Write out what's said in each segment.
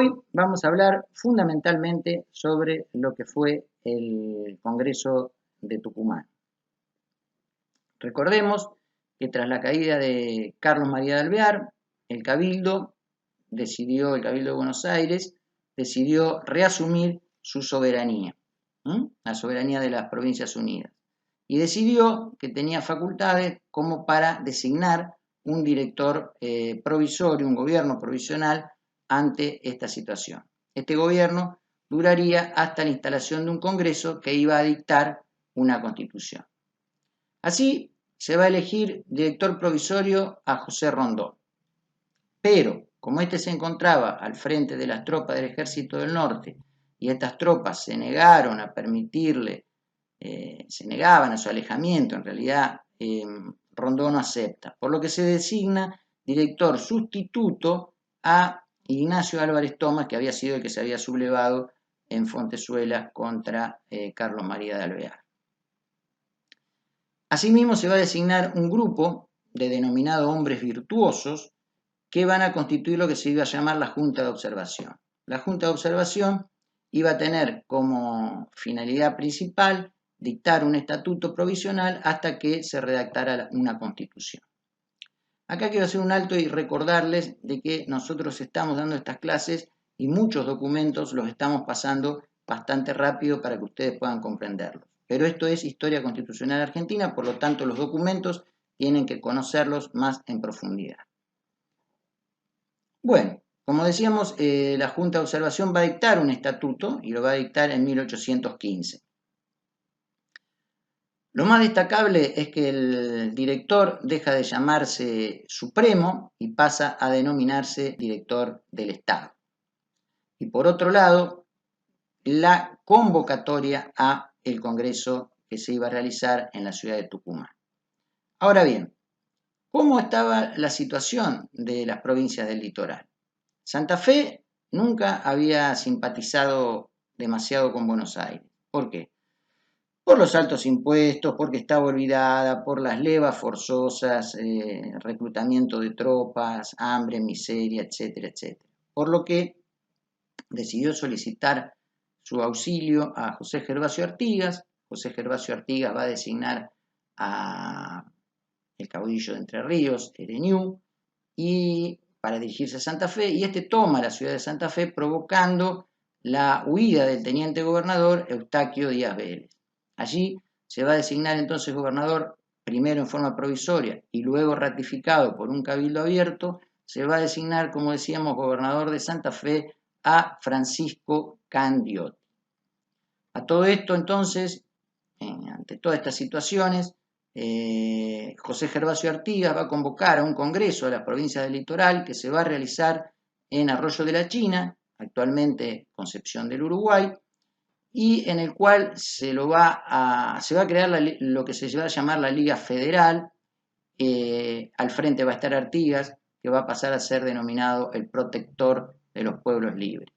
Hoy vamos a hablar fundamentalmente sobre lo que fue el Congreso de Tucumán. Recordemos que tras la caída de Carlos María de Alvear, el Cabildo de Buenos Aires, decidió reasumir su soberanía, la soberanía de las Provincias Unidas, y decidió que tenía facultades como para designar un director provisorio, un gobierno provisional ante esta situación. Este gobierno duraría hasta la instalación de un Congreso que iba a dictar una Constitución. Así se va a elegir director provisorio a José Rondón, pero como este se encontraba al frente de las tropas del Ejército del Norte y estas tropas se negaron a permitirle, se negaban a su alejamiento, en realidad Rondón no acepta, por lo que se designa director sustituto a Ignacio Álvarez Thomas, que había sido el que se había sublevado en Fontezuela contra Carlos María de Alvear. Asimismo, se va a designar un grupo de denominados hombres virtuosos que van a constituir lo que se iba a llamar la Junta de Observación. La Junta de Observación iba a tener como finalidad principal dictar un estatuto provisional hasta que se redactara una Constitución. Acá quiero hacer un alto y recordarles de que nosotros estamos dando estas clases y muchos documentos los estamos pasando bastante rápido para que ustedes puedan comprenderlos. Pero esto es historia constitucional argentina, por lo tanto los documentos tienen que conocerlos más en profundidad. Bueno, como decíamos, la Junta de Observación va a dictar un estatuto y lo va a dictar en 1815. Lo más destacable es que el director deja de llamarse Supremo y pasa a denominarse Director del Estado. Y por otro lado, la convocatoria a el Congreso que se iba a realizar en la ciudad de Tucumán. Ahora bien, ¿cómo estaba la situación de las provincias del litoral? Santa Fe nunca había simpatizado demasiado con Buenos Aires. ¿Por qué? Por los altos impuestos, porque estaba olvidada, por las levas forzosas, reclutamiento de tropas, hambre, miseria, etcétera, etcétera. Por lo que decidió solicitar su auxilio a José Gervasio Artigas. José Gervasio Artigas va a designar a el caudillo de Entre Ríos, Ereñú, y para dirigirse a Santa Fe, y este toma la ciudad de Santa Fe provocando la huida del teniente gobernador Eustaquio Díaz Vélez. Allí se va a designar entonces gobernador, primero en forma provisoria y luego ratificado por un cabildo abierto, se va a designar, como decíamos, gobernador de Santa Fe a Francisco Candioti. A todo esto entonces, ante todas estas situaciones, José Gervasio Artigas va a convocar a un congreso de las provincias del litoral que se va a realizar en Arroyo de la China, actualmente Concepción del Uruguay, y en el cual se va a crear lo que se va a llamar la Liga Federal. Al frente va a estar Artigas, que va a pasar a ser denominado el protector de los pueblos libres.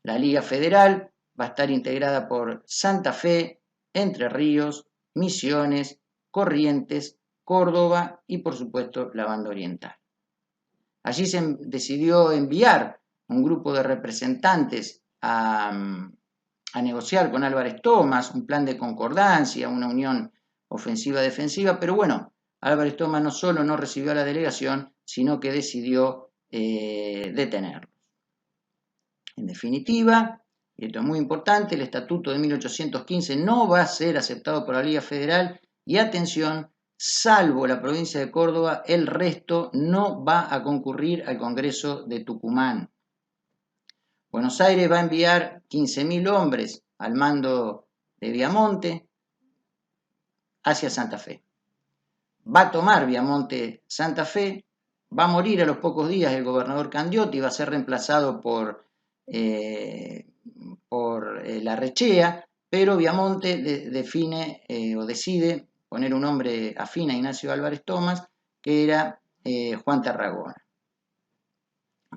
La Liga Federal va a estar integrada por Santa Fe, Entre Ríos, Misiones, Corrientes, Córdoba y por supuesto la Banda Oriental. Allí se decidió enviar un grupo de representantes a negociar con Álvarez Thomas un plan de concordancia, una unión ofensiva-defensiva, pero bueno, Álvarez Thomas no solo no recibió a la delegación, sino que decidió detenerlos. En definitiva, y esto es muy importante, el Estatuto de 1815 no va a ser aceptado por la Liga Federal y atención, salvo la provincia de Córdoba, el resto no va a concurrir al Congreso de Tucumán. Buenos Aires va a enviar 15.000 hombres al mando de Viamonte hacia Santa Fe. Va a tomar Viamonte Santa Fe, va a morir a los pocos días el gobernador Candioti, va a ser reemplazado por Larrechea, pero Viamonte define o decide poner un nombre afín a Ignacio Álvarez Thomas, que era Juan Tarragona.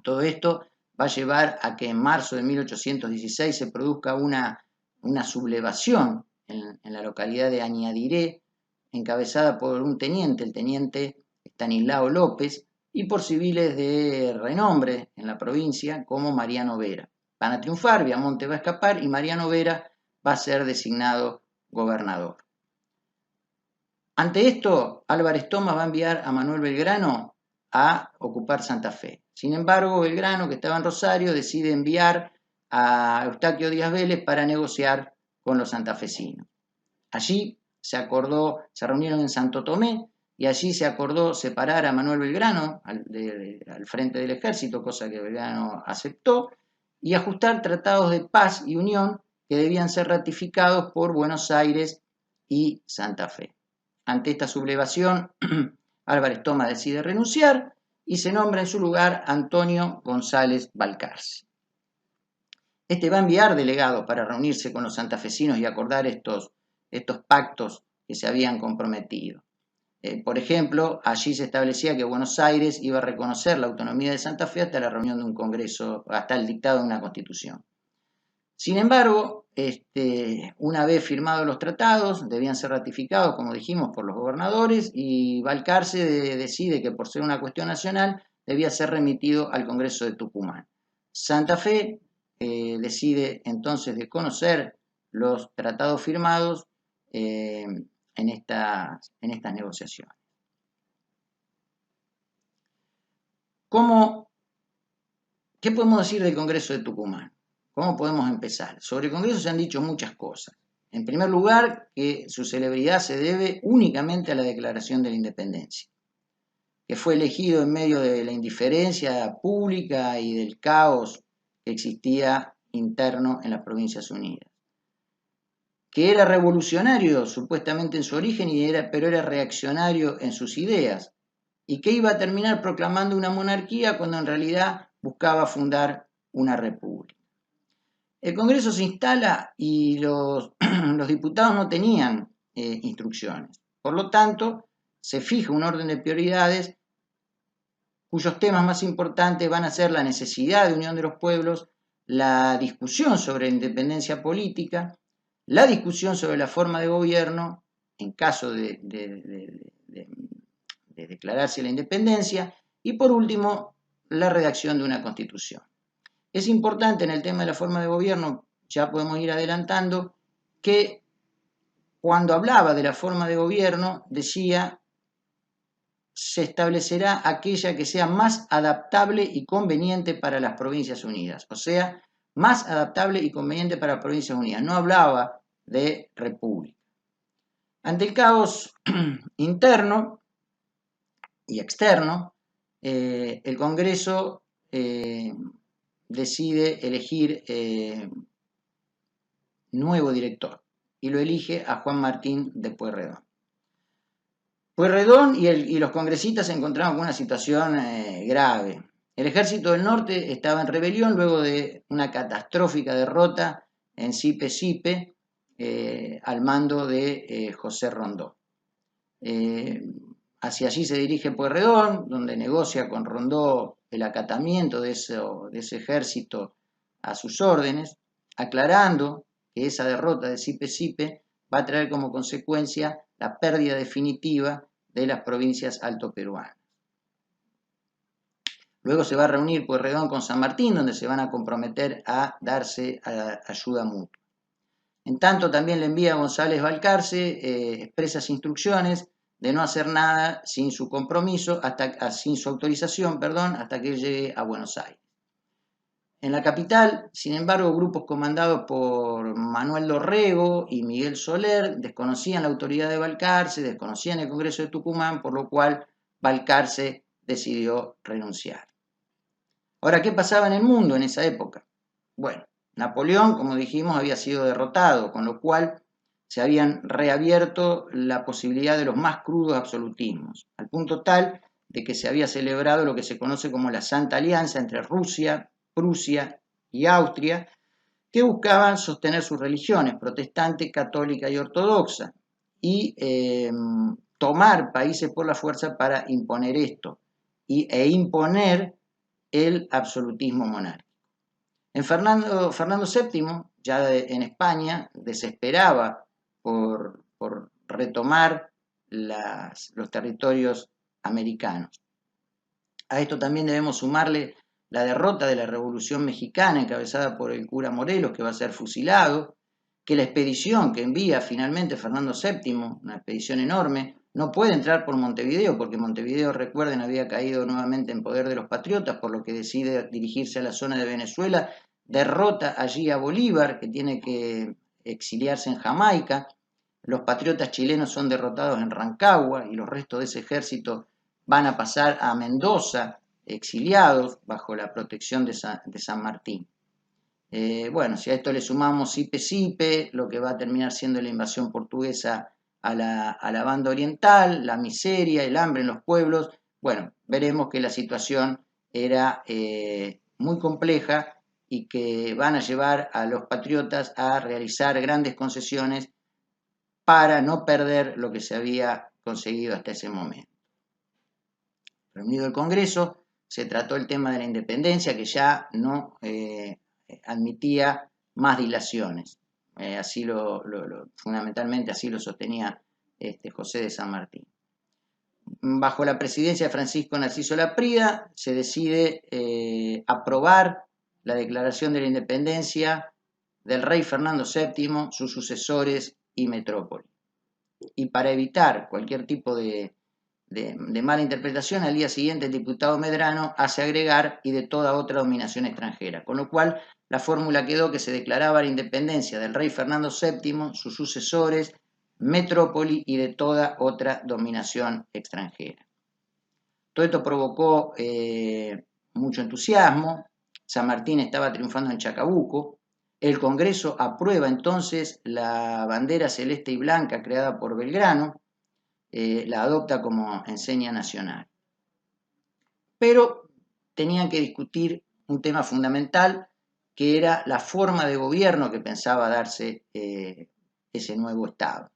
Todo esto va a llevar a que en marzo de 1816 se produzca una sublevación en la localidad de Añadiré, encabezada por un teniente, el teniente Estanislao López, y por civiles de renombre en la provincia como Mariano Vera. Van a triunfar, Viamonte va a escapar y Mariano Vera va a ser designado gobernador. Ante esto, Álvarez Thomas va a enviar a Manuel Belgrano a ocupar Santa Fe. Sin embargo, Belgrano, que estaba en Rosario, decide enviar a Eustaquio Díaz Vélez para negociar con los santafesinos. Allí se reunieron en Santo Tomé y allí se acordó separar a Manuel Belgrano al frente del ejército, cosa que Belgrano aceptó, y ajustar tratados de paz y unión que debían ser ratificados por Buenos Aires y Santa Fe. Ante esta sublevación, Álvarez Thomas decide renunciar y se nombra en su lugar Antonio González Balcarce. Este va a enviar delegados para reunirse con los santafesinos y acordar estos pactos que se habían comprometido. Por ejemplo, allí se establecía que Buenos Aires iba a reconocer la autonomía de Santa Fe hasta la reunión de un congreso, hasta el dictado de una constitución. Sin embargo, una vez firmados los tratados, debían ser ratificados, como dijimos, por los gobernadores y Balcarce decide que por ser una cuestión nacional debía ser remitido al Congreso de Tucumán. Santa Fe decide entonces desconocer los tratados firmados en estas negociaciones. ¿Qué podemos decir del Congreso de Tucumán? ¿Cómo podemos empezar? Sobre el Congreso se han dicho muchas cosas. En primer lugar, que su celebridad se debe únicamente a la Declaración de la Independencia, que fue elegido en medio de la indiferencia pública y del caos que existía interno en las Provincias Unidas. Que era revolucionario supuestamente en su origen, pero era reaccionario en sus ideas, y que iba a terminar proclamando una monarquía cuando en realidad buscaba fundar una república. El Congreso se instala y los diputados no tenían instrucciones. Por lo tanto, se fija un orden de prioridades cuyos temas más importantes van a ser la necesidad de unión de los pueblos, la discusión sobre la independencia política, la discusión sobre la forma de gobierno en caso de declararse la independencia y, por último, la redacción de una constitución. Es importante en el tema de la forma de gobierno, ya podemos ir adelantando, que cuando hablaba de la forma de gobierno decía se establecerá aquella que sea más adaptable y conveniente para las Provincias Unidas, o sea, más adaptable y conveniente para las Provincias Unidas. No hablaba de república. Ante el caos interno y externo, el Congreso decide elegir nuevo director y lo elige a Juan Martín de Pueyrredón. Pueyrredón y los congresistas se encontraron con una situación grave. El ejército del norte estaba en rebelión luego de una catastrófica derrota en Sipe-Sipe al mando de José Rondó. Hacia allí se dirige Pueyrredón, donde negocia con Rondó el acatamiento de ese ejército a sus órdenes, aclarando que esa derrota de Sipe-Sipe va a traer como consecuencia la pérdida definitiva de las provincias altoperuanas. Luego se va a reunir Pueyrredón con San Martín, donde se van a comprometer a darse ayuda mutua. En tanto, también le envía a González Balcarce expresas instrucciones de no hacer nada sin su compromiso, sin su autorización, hasta que él llegue a Buenos Aires. En la capital, sin embargo, grupos comandados por Manuel Dorrego y Miguel Soler desconocían la autoridad de Balcarce, desconocían el Congreso de Tucumán, por lo cual Balcarce decidió renunciar. Ahora, ¿qué pasaba en el mundo en esa época? Bueno, Napoleón, como dijimos, había sido derrotado, con lo cual se habían reabierto la posibilidad de los más crudos absolutismos, al punto tal de que se había celebrado lo que se conoce como la Santa Alianza entre Rusia, Prusia y Austria, que buscaban sostener sus religiones, protestante, católica y ortodoxa, y tomar países por la fuerza para imponer esto, e imponer el absolutismo monárquico. En Fernando VII, ya en España, desesperaba por retomar los territorios americanos. A esto también debemos sumarle la derrota de la Revolución Mexicana encabezada por el cura Morelos, que va a ser fusilado, que la expedición que envía finalmente Fernando VII, una expedición enorme, no puede entrar por Montevideo, porque Montevideo, recuerden, había caído nuevamente en poder de los patriotas, por lo que decide dirigirse a la zona de Venezuela, derrota allí a Bolívar, que tiene que exiliarse en Jamaica. Los patriotas chilenos son derrotados en Rancagua y los restos de ese ejército van a pasar a Mendoza, exiliados bajo la protección de San Martín. Bueno, si a esto le sumamos Sipe, lo que va a terminar siendo la invasión portuguesa a la banda oriental, la miseria, el hambre en los pueblos, bueno, veremos que la situación era muy compleja y que van a llevar a los patriotas a realizar grandes concesiones para no perder lo que se había conseguido hasta ese momento. Reunido el Congreso, se trató el tema de la independencia, que ya no admitía más dilaciones. Fundamentalmente así lo sostenía José de San Martín. Bajo la presidencia de Francisco Narciso Laprida, se decide aprobar la declaración de la independencia del rey Fernando VII, sus sucesores y metrópoli. Y para evitar cualquier tipo de mala interpretación, al día siguiente el diputado Medrano hace agregar y de toda otra dominación extranjera, con lo cual la fórmula quedó que se declaraba la independencia del rey Fernando VII, sus sucesores, metrópoli y de toda otra dominación extranjera. Todo esto provocó mucho entusiasmo. San Martín estaba triunfando en Chacabuco. El Congreso aprueba entonces la bandera celeste y blanca creada por Belgrano, la adopta como enseña nacional. Pero tenían que discutir un tema fundamental, que era la forma de gobierno que pensaba darse ese nuevo Estado.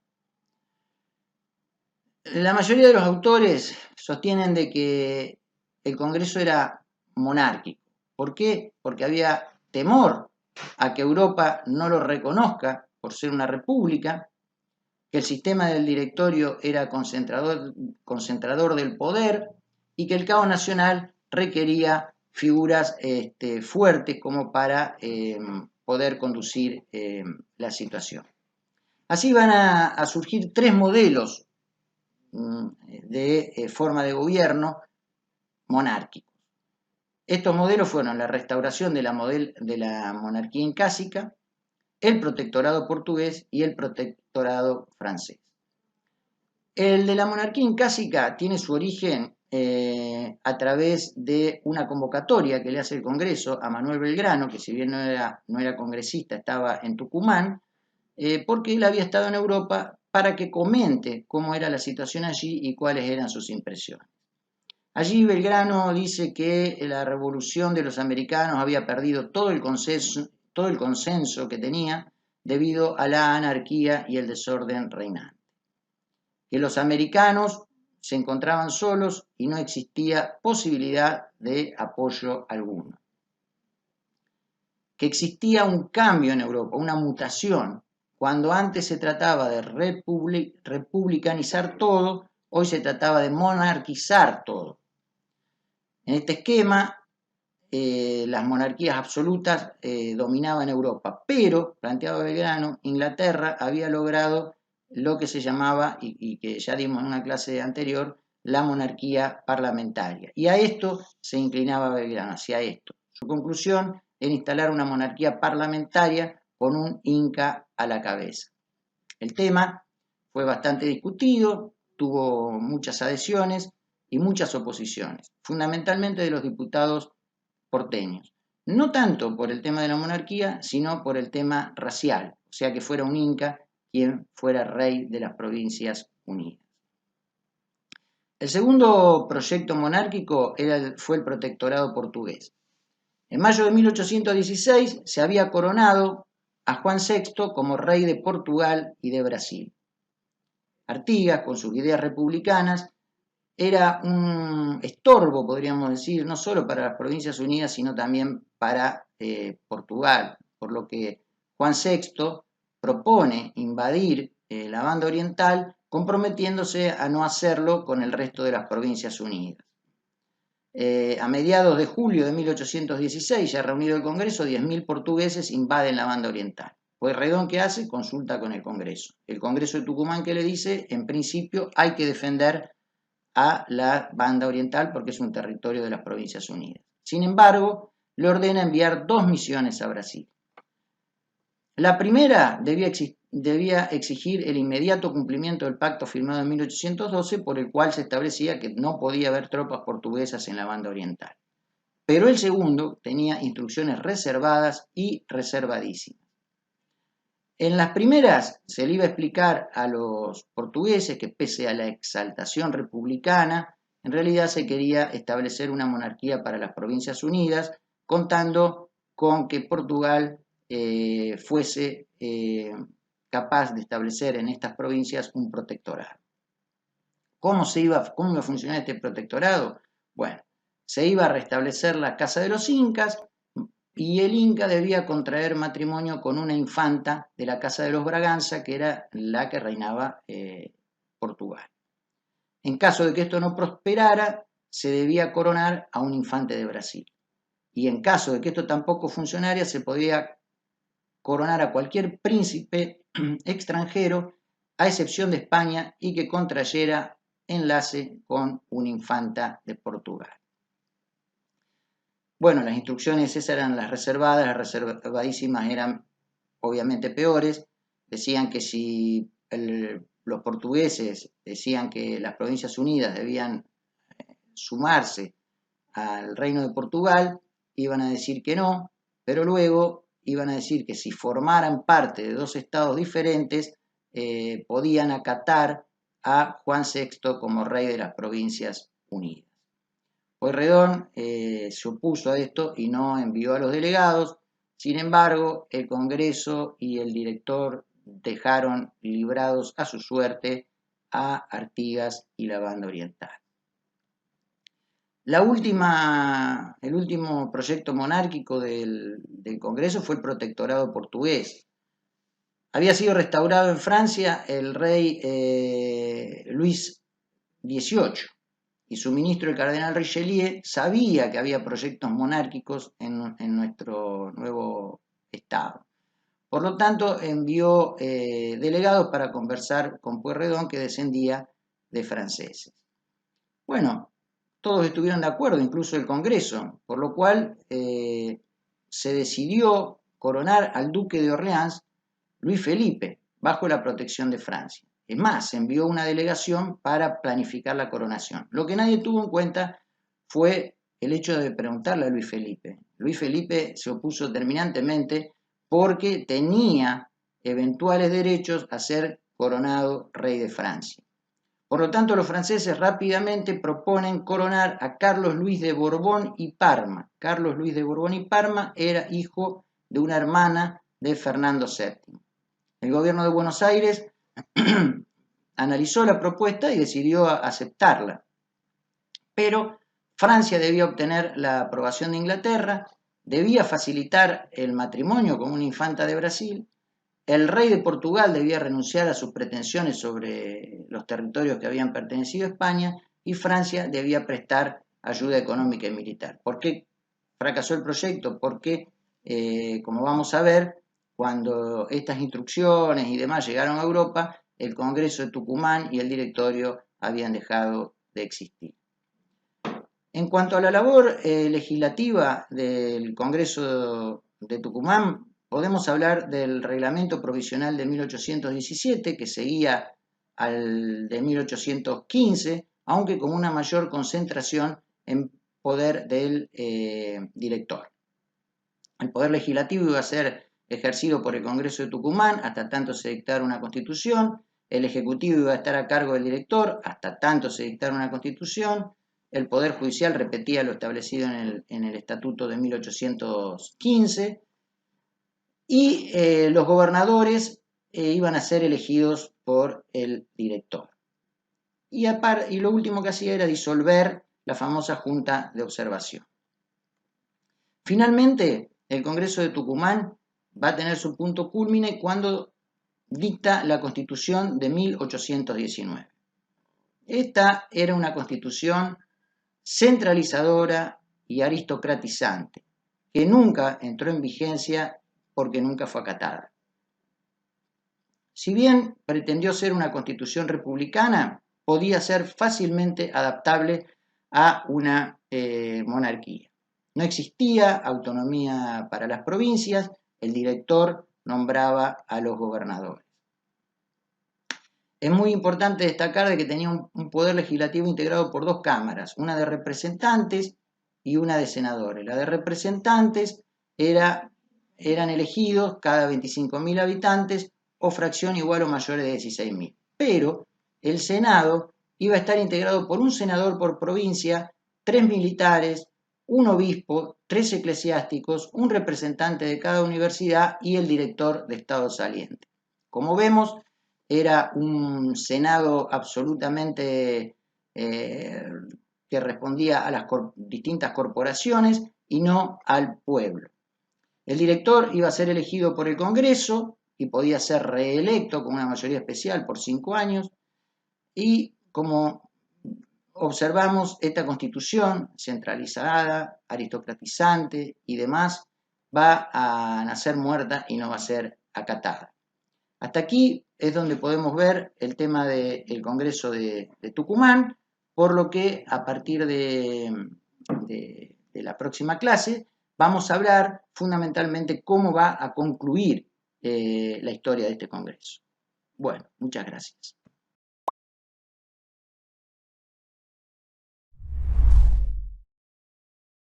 La mayoría de los autores sostienen de que el Congreso era monárquico. ¿Por qué? Porque había temor a que Europa no lo reconozca por ser una república, que el sistema del directorio era concentrador del poder y que el caos nacional requería figuras fuertes como para poder conducir la situación. Así van a surgir tres modelos de forma de gobierno monárquico. Estos modelos fueron la restauración de la monarquía incásica, el protectorado portugués y el protectorado francés. El de la monarquía incásica tiene su origen a través de una convocatoria que le hace el Congreso a Manuel Belgrano, que si bien no era congresista, estaba en Tucumán, porque él había estado en Europa para que comente cómo era la situación allí y cuáles eran sus impresiones. Allí Belgrano dice que la revolución de los americanos había perdido todo el consenso que tenía debido a la anarquía y el desorden reinante. Que los americanos se encontraban solos y no existía posibilidad de apoyo alguno. Que existía un cambio en Europa, una mutación. Cuando antes se trataba de republicanizar todo, hoy se trataba de monarquizar todo. En este esquema, las monarquías absolutas dominaban Europa, pero, planteaba Belgrano, Inglaterra había logrado lo que se llamaba, y que ya dimos en una clase anterior, la monarquía parlamentaria. Y a esto se inclinaba Belgrano, hacia esto. Su conclusión era instalar una monarquía parlamentaria con un inca a la cabeza. El tema fue bastante discutido, tuvo muchas adhesiones y muchas oposiciones, fundamentalmente de los diputados porteños. No tanto por el tema de la monarquía, sino por el tema racial, o sea que fuera un inca quien fuera rey de las Provincias Unidas. El segundo proyecto monárquico fue el protectorado portugués. En mayo de 1816 se había coronado a Juan VI como rey de Portugal y de Brasil. Artigas, con sus ideas republicanas, era un estorbo, podríamos decir, no solo para las Provincias Unidas, sino también para Portugal, por lo que Juan VI propone invadir la banda oriental, comprometiéndose a no hacerlo con el resto de las Provincias Unidas. A mediados de julio de 1816, ya reunido el Congreso, 10.000 portugueses invaden la banda oriental. Pueyrredón, ¿qué hace? Consulta con el Congreso. El Congreso de Tucumán, ¿qué le dice? En principio hay que defender a la banda oriental porque es un territorio de las Provincias Unidas. Sin embargo, le ordena enviar 2 misiones a Brasil. La primera debía exigir el inmediato cumplimiento del pacto firmado en 1812, por el cual se establecía que no podía haber tropas portuguesas en la banda oriental. Pero el segundo tenía instrucciones reservadas y reservadísimas. En las primeras se le iba a explicar a los portugueses que pese a la exaltación republicana, en realidad se quería establecer una monarquía para las Provincias Unidas, contando con que Portugal fuese capaz de establecer en estas provincias un protectorado. ¿Cómo iba a funcionar este protectorado? Bueno, se iba a restablecer la casa de los incas y el inca debía contraer matrimonio con una infanta de la casa de los Braganza, que era la que reinaba Portugal. En caso de que esto no prosperara, se debía coronar a un infante de Brasil. Y en caso de que esto tampoco funcionara, se podía coronar a cualquier príncipe extranjero, a excepción de España, y que contrayera enlace con una infanta de Portugal. Bueno, las instrucciones esas eran las reservadísimas eran obviamente peores. Decían que si los portugueses decían que las Provincias Unidas debían sumarse al Reino de Portugal, iban a decir que no, pero luego iban a decir que si formaran parte de 2 estados diferentes, podían acatar a Juan VI como rey de las Provincias Unidas. Pueyrredón se opuso a esto y no envió a los delegados. Sin embargo, el Congreso y el director dejaron librados a su suerte a Artigas y la banda oriental. El último proyecto monárquico del Congreso fue el protectorado portugués. Había sido restaurado en Francia el rey Luis XVIII y su ministro, el cardenal Richelieu, sabía que había proyectos monárquicos en nuestro nuevo Estado. Por lo tanto, envió delegados para conversar con Pueyrredón, que descendía de franceses. Bueno, todos estuvieron de acuerdo, incluso el Congreso, por lo cual se decidió coronar al duque de Orleans, Luis Felipe, bajo la protección de Francia. Es más, se envió una delegación para planificar la coronación. Lo que nadie tuvo en cuenta fue el hecho de preguntarle a Luis Felipe. Luis Felipe se opuso terminantemente porque tenía eventuales derechos a ser coronado rey de Francia. Por lo tanto, los franceses rápidamente proponen coronar a Carlos Luis de Borbón y Parma. Carlos Luis de Borbón y Parma era hijo de una hermana de Fernando VII. El gobierno de Buenos Aires analizó la propuesta y decidió aceptarla. Pero Francia debía obtener la aprobación de Inglaterra, debía facilitar el matrimonio con una infanta de Brasil, el rey de Portugal debía renunciar a sus pretensiones sobre los territorios que habían pertenecido a España y Francia debía prestar ayuda económica y militar. ¿Por qué fracasó el proyecto? Porque, como vamos a ver, cuando estas instrucciones y demás llegaron a Europa, el Congreso de Tucumán y el directorio habían dejado de existir. En cuanto a la labor legislativa del Congreso de Tucumán, podemos hablar del reglamento provisional de 1817, que seguía al de 1815, aunque con una mayor concentración en poder del director. El poder legislativo iba a ser ejercido por el Congreso de Tucumán hasta tanto se dictara una constitución, el ejecutivo iba a estar a cargo del director hasta tanto se dictara una constitución, el Poder Judicial repetía lo establecido en el Estatuto de 1815, y los gobernadores iban a ser elegidos por el director. Y lo último que hacía era disolver la famosa Junta de Observación. Finalmente, el Congreso de Tucumán va a tener su punto cúlmine cuando dicta la Constitución de 1819. Esta era una constitución centralizadora y aristocratizante, que nunca entró en vigencia porque nunca fue acatada. Si bien pretendió ser una constitución republicana, podía ser fácilmente adaptable a una monarquía. No existía autonomía para las provincias, el director nombraba a los gobernadores. Es muy importante destacar de que tenía un poder legislativo integrado por dos cámaras, una de representantes y una de senadores. La de representantes eran elegidos cada 25.000 habitantes o fracción igual o mayor de 16.000. Pero el Senado iba a estar integrado por un senador por provincia, 3 militares, un obispo, 3 eclesiásticos, un representante de cada universidad y el director de Estado saliente. Como vemos, era un Senado absolutamente que respondía a las distintas corporaciones y no al pueblo. El director iba a ser elegido por el Congreso y podía ser reelecto con una mayoría especial por 5 años y como observamos, esta constitución centralizada, aristocratizante y demás va a nacer muerta y no va a ser acatada. Hasta aquí es donde podemos ver el tema del Congreso de Tucumán, por lo que a partir de la próxima clase vamos a hablar fundamentalmente cómo va a concluir la historia de este Congreso. Bueno, muchas gracias.